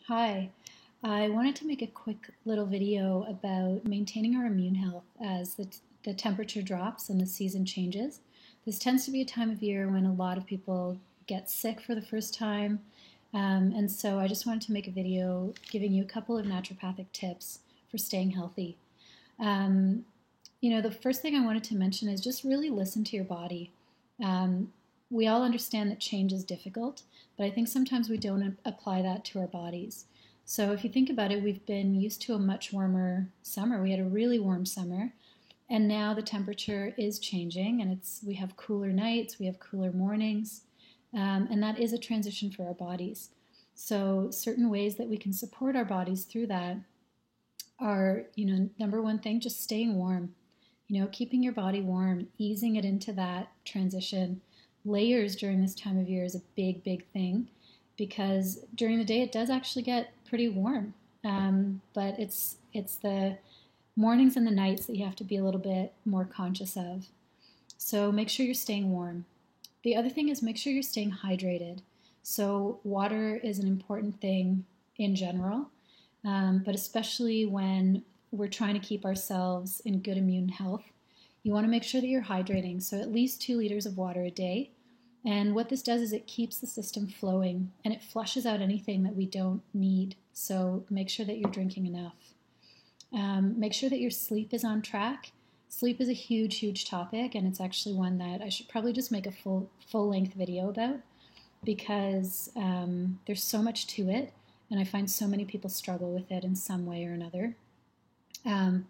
Hi, I wanted to make a quick little video about maintaining our immune health as the temperature drops and the season changes. This tends to be a time of year when a lot of people get sick for the first time, and so I just wanted to make a video giving you a couple of naturopathic tips for staying healthy. Um, the first thing I wanted to mention is just really listen to your body. Um, we all understand that change is difficult, but I think sometimes we don't apply that to our bodies. So if you think about it, we've been used to a much warmer summer. We had a really warm summer, and now the temperature is changing, and we have cooler nights, we have cooler mornings, and that is a transition for our bodies. So certain ways that we can support our bodies through that are, number one thing, just staying warm. Keeping your body warm, easing it into that transition. Layers during this time of year is a big, big thing because during the day it does actually get pretty warm. But it's the mornings and the nights that you have to be a little bit more conscious of. So make sure you're staying warm. The other thing is make sure you're staying hydrated. So water is an important thing in general, but especially when we're trying to keep ourselves in good immune health, you want to make sure that you're hydrating. So at least 2 liters of water a day. And what this does is it keeps the system flowing and it flushes out anything that we don't need. So make sure that you're drinking enough. Make sure that your sleep is on track. Sleep is a huge, huge topic, and it's actually one that I should probably just make a full-length video about because there's so much to it, and I find so many people struggle with it in some way or another.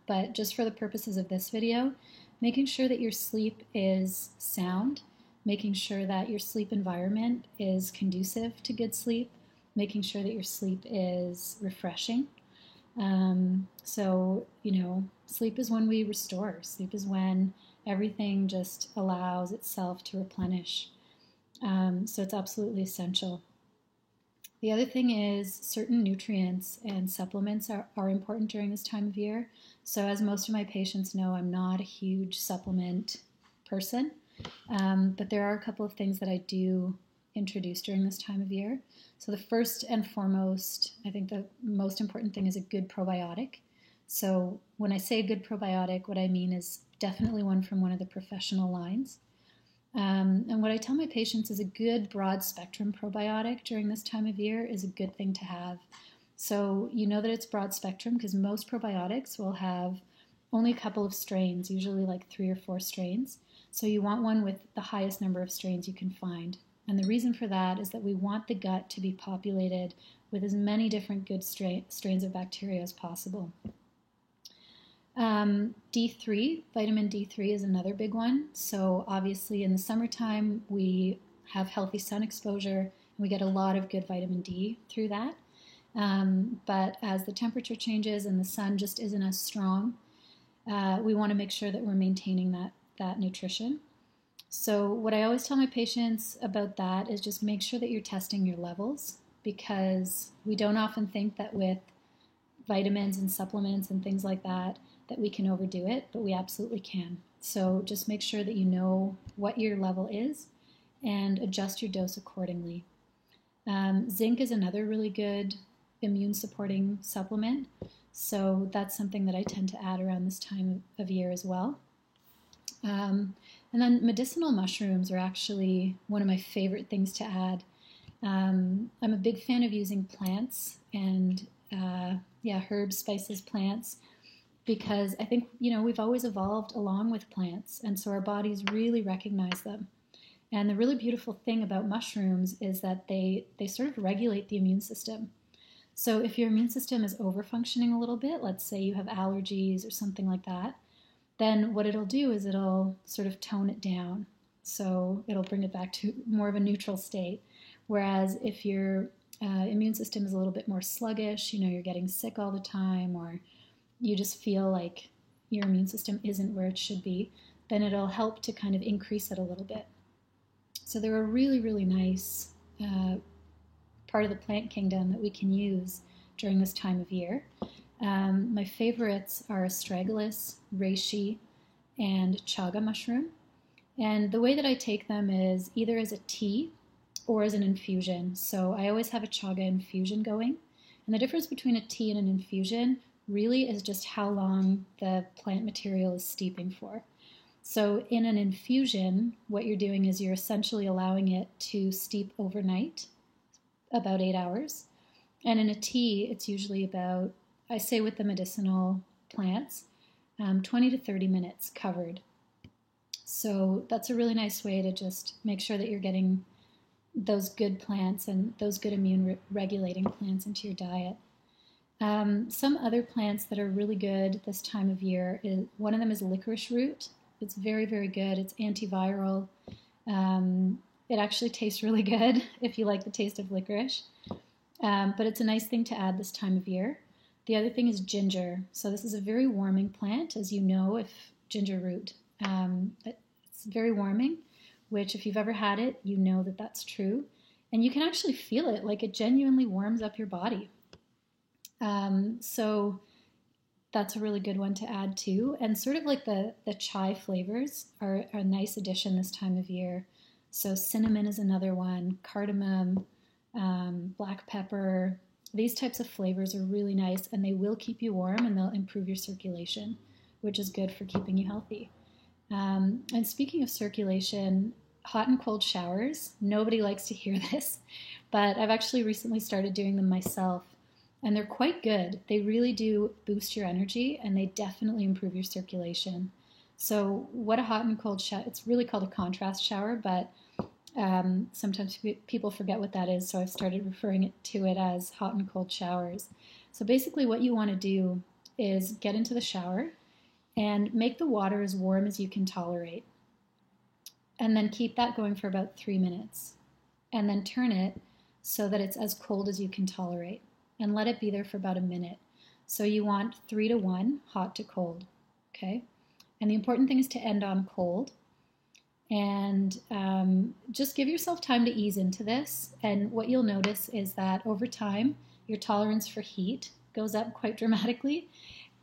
But just for the purposes of this video, making sure that your sleep is sound, making sure that your sleep environment is conducive to good sleep, making sure that your sleep is refreshing. Sleep is when we restore. Sleep is when everything just allows itself to replenish. So it's absolutely essential. The other thing is certain nutrients and supplements are important during this time of year. So as most of my patients know, I'm not a huge supplement person, but there are a couple of things that I do introduce during this time of year. So the first and foremost, I think the most important thing is a good probiotic. So when I say a good probiotic, what I mean is definitely one from one of the professional lines. And what I tell my patients is a good broad spectrum probiotic during this time of year is a good thing to have. So you know that it's broad spectrum because most probiotics will have only a couple of strains, usually like 3 or 4 strains. So you want one with the highest number of strains you can find. And the reason for that is that we want the gut to be populated with as many different good strains of bacteria as possible. D3, vitamin D3 is another big one. So obviously in the summertime, we have healthy sun exposure and we get a lot of good vitamin D through that. But as the temperature changes and the sun just isn't as strong, we want to make sure that we're maintaining that nutrition. So what I always tell my patients about that is just make sure that you're testing your levels because we don't often think that with vitamins and supplements and things like that we can overdo it, but we absolutely can. So just make sure that you know what your level is and adjust your dose accordingly. Zinc is another really good immune supporting supplement. So that's something that I tend to add around this time of year as well. And then medicinal mushrooms are actually one of my favorite things to add. I'm a big fan of using plants and herbs, spices, plants, because I think, we've always evolved along with plants, and so our bodies really recognize them. And the really beautiful thing about mushrooms is that they sort of regulate the immune system. So if your immune system is over-functioning a little bit, let's say you have allergies or something like that, then what it'll do is it'll sort of tone it down. So it'll bring it back to more of a neutral state. Whereas if your immune system is a little bit more sluggish, you're getting sick all the time, or you just feel like your immune system isn't where it should be, then it'll help to kind of increase it a little bit. So they're a really, really nice part of the plant kingdom that we can use during this time of year. My favorites are astragalus, reishi, and chaga mushroom. And the way that I take them is either as a tea or as an infusion. So I always have a chaga infusion going, And the difference between a tea and an infusion really is just how long the plant material is steeping for. So in an infusion, what you're doing is you're essentially allowing it to steep overnight, about 8 hours. And in a tea, it's usually about, I say with the medicinal plants, 20 to 30 minutes covered. So that's a really nice way to just make sure that you're getting those good plants and those good immune regulating plants into your diet. Some other plants that are really good this time of year, one of them is licorice root. It's very, very good. It's antiviral. It actually tastes really good if you like the taste of licorice. But it's a nice thing to add this time of year. The other thing is ginger. So this is a very warming plant, as you know, if ginger root. It's very warming, which if you've ever had it, you know that that's true. And you can actually feel it, like it genuinely warms up your body. So that's a really good one to add too. And sort of like the chai flavors are a nice addition this time of year. So cinnamon is another one, cardamom, black pepper. These types of flavors are really nice, and they will keep you warm and they'll improve your circulation, which is good for keeping you healthy. And speaking of circulation, hot and cold showers, nobody likes to hear this, but I've actually recently started doing them myself, and they're quite good. They really do boost your energy, and they definitely improve your circulation. So what a hot and cold shower, it's really called a contrast shower, but sometimes people forget what that is, so I've started referring to it as hot and cold showers. So basically what you want to do is get into the shower and make the water as warm as you can tolerate. And then keep that going for about 3 minutes. And then turn it so that it's as cold as you can tolerate. And let it be there for about a minute. So you want 3 to 1, hot to cold. Okay? And the important thing is to end on cold. And just give yourself time to ease into this. And what you'll notice is that over time, your tolerance for heat goes up quite dramatically.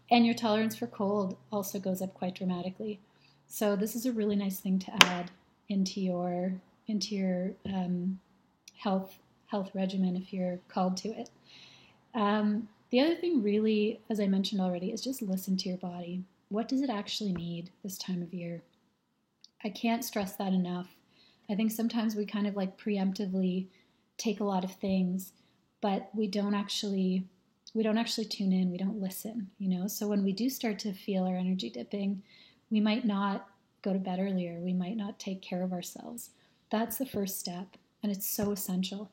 And your tolerance for cold also goes up quite dramatically. So this is a really nice thing to add into your health regimen if you're called to it. The other thing really, as I mentioned already, is just listen to your body. What does it actually need this time of year? I can't stress that enough. I think sometimes we kind of like preemptively take a lot of things, but we don't actually tune in, we don't listen, So when we do start to feel our energy dipping, we might not go to bed earlier, we might not take care of ourselves. That's the first step, and it's so essential.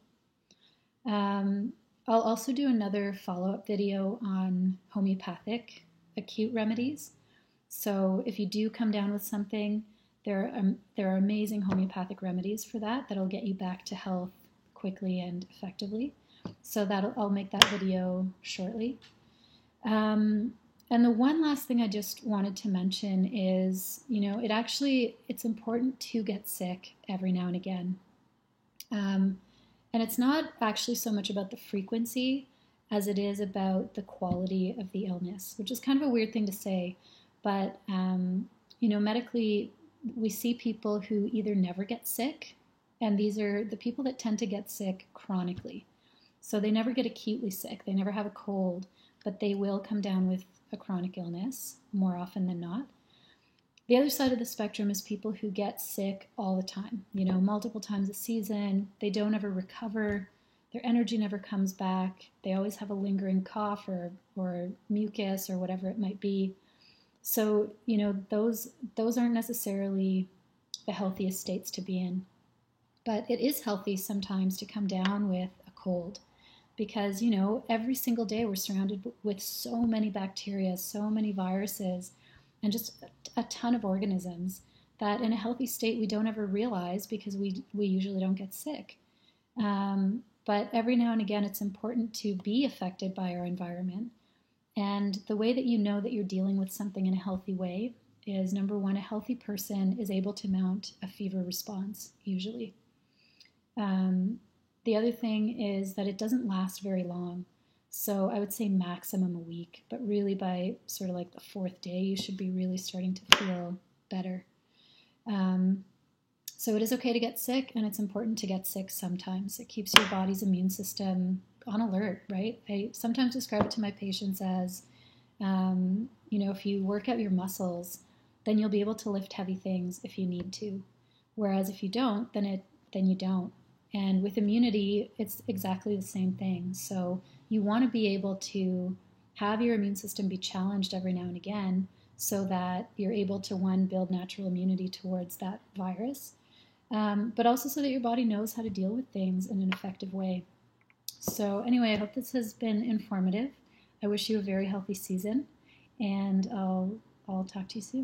I'll also do another follow-up video on homeopathic acute remedies. So if you do come down with something, there are amazing homeopathic remedies for that that'll get you back to health quickly and effectively. So I'll make that video shortly. And the one last thing I just wanted to mention is, it's important to get sick every now and again. And it's not actually so much about the frequency as it is about the quality of the illness, which is kind of a weird thing to say. But, medically, we see people who either never get sick, and these are the people that tend to get sick chronically. So they never get acutely sick, they never have a cold, but they will come down with a chronic illness more often than not. The other side of the spectrum is people who get sick all the time, multiple times a season. They don't ever recover, their energy never comes back, they always have a lingering cough or mucus or whatever it might be. So, those aren't necessarily the healthiest states to be in. But it is healthy sometimes to come down with a cold because, every single day we're surrounded with so many bacteria, so many viruses, and just a ton of organisms that in a healthy state we don't ever realize because we usually don't get sick. But every now and again it's important to be affected by our environment. And the way that you know that you're dealing with something in a healthy way is, number one, a healthy person is able to mount a fever response, usually. The other thing is that it doesn't last very long. So I would say maximum a week, but really by sort of like the 4th day, you should be really starting to feel better. So it is okay to get sick, and it's important to get sick sometimes. It keeps your body's immune system on alert, right? I sometimes describe it to my patients as, if you work out your muscles, then you'll be able to lift heavy things if you need to. Whereas if you don't, then you don't. And with immunity, it's exactly the same thing. So you want to be able to have your immune system be challenged every now and again so that you're able to, one, build natural immunity towards that virus, but also so that your body knows how to deal with things in an effective way. So anyway, I hope this has been informative. I wish you a very healthy season, and I'll talk to you soon.